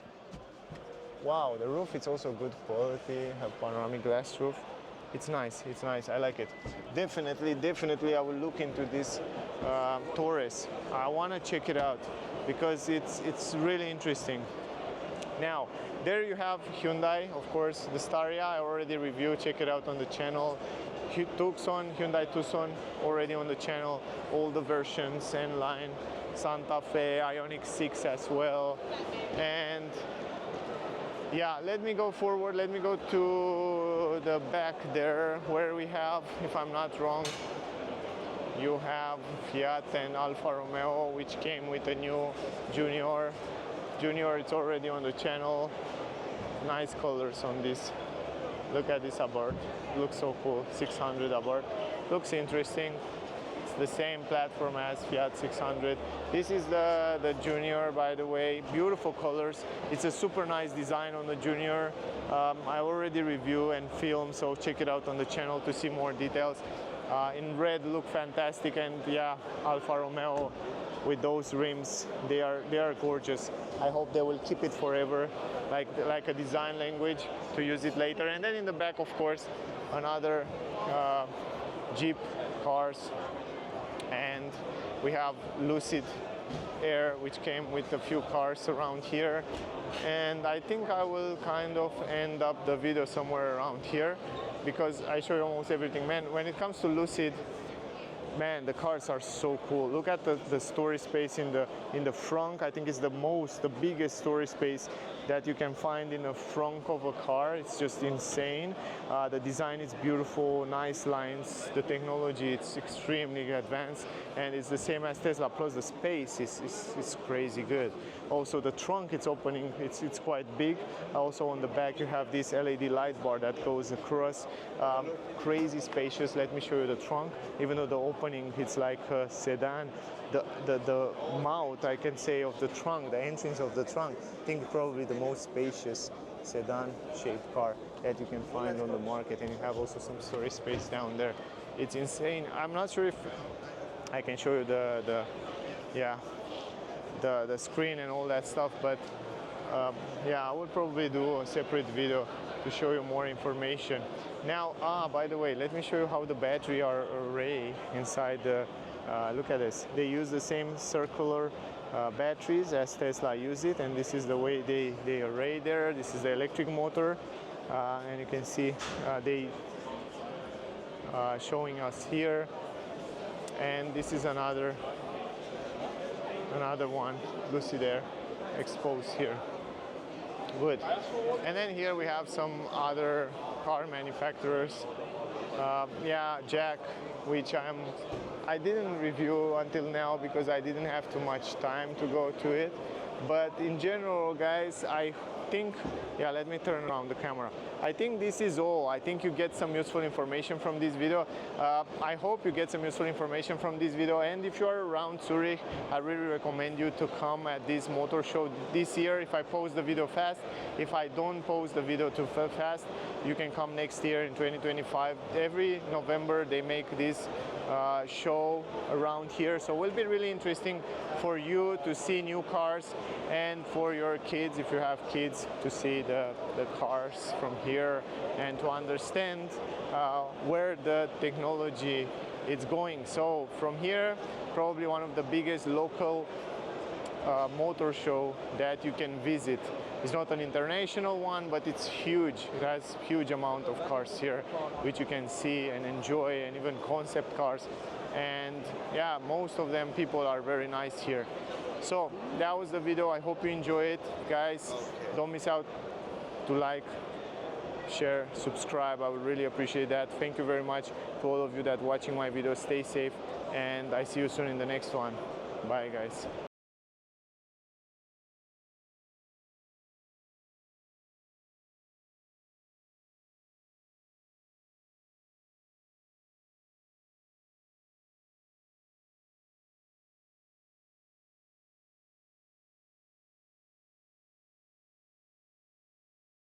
Wow, the roof is also good quality, have panoramic glass roof. It's nice, I like it. Definitely I will look into this Taurus. I want to check it out because it's really interesting. Now, there you have Hyundai, of course, the Staria I already reviewed, check it out on the channel. Tucson, Hyundai Tucson, already on the channel, all the versions, N-Line, Santa Fe, Ioniq 6 as well. And yeah, let me go forward, let me go to the back there where we have, if I'm not wrong, you have Fiat and Alfa Romeo, which came with a new Junior. Junior, it's already on the channel. Nice colors on this. Look at this Abarth, looks so cool, 600 Abarth. Looks interesting. The same platform as Fiat 600. This is the Junior, by the way. Beautiful colors. It's a super nice design on the Junior. I already review and film, so check it out on the channel to see more details. In red, look fantastic, and yeah, Alfa Romeo with those rims, they are gorgeous. I hope they will keep it forever, like a design language to use it later. And then in the back, of course, another Jeep cars. And we have Lucid Air, which came with a few cars around here. And I think I will kind of end up the video somewhere around here because I show you almost everything. Man, when it comes to Lucid, man, the cars are so cool. Look at the storage space in the front. I think it's the biggest storage space that you can find in the front of a car. It's just insane. The design is beautiful, nice lines. The technology, it's extremely advanced, and it's the same as Tesla. Plus the space is crazy good. Also the trunk, it's opening, it's quite big. Also on the back you have this LED light bar that goes across. Crazy spacious. Let me show you the trunk. Even though the opening, it's like a sedan. The mouth, I can say, of the trunk, the entrance of the trunk, I think probably the most spacious sedan-shaped car that you can find on the market. And you have also some storage space down there. It's insane. I'm not sure if I can show you the screen and all that stuff, but yeah, I would probably do a separate video to show you more information. Now, by the way, let me show you how the battery are array inside the. Look at this. They use the same circular batteries as Tesla use it, and this is the way they array there. This is the electric motor, and you can see they showing us here, and this is another one, Lucy there, exposed here. Good. And then here we have some other car manufacturers. Yeah, Jack, which I didn't review until now because I didn't have too much time to go to it. But in general, guys, I think, yeah, let me turn around the camera. I think this is all. I think you get some useful information from this video. I hope you get some useful information from this video, and if you are around Zurich, I really recommend you to come at this motor show this year. If I post the video fast, if I don't post the video too fast, you can come next year in 2025. Every November they make this show around here, so it will be really interesting for you to see new cars, and for your kids, if you have kids, to see the cars from here and to understand where the technology is going. So from here, probably one of the biggest local motor show that you can visit. It's not an international one, but it's huge. It has huge amount of cars here, which you can see and enjoy, and even concept cars. And yeah, most of them people are very nice here. So that was the video. I hope you enjoy it, guys. Don't miss out to like, share, subscribe. I would really appreciate that. Thank you very much to all of you that watching my videos. Stay safe, and I see you soon in the next one. Bye, guys.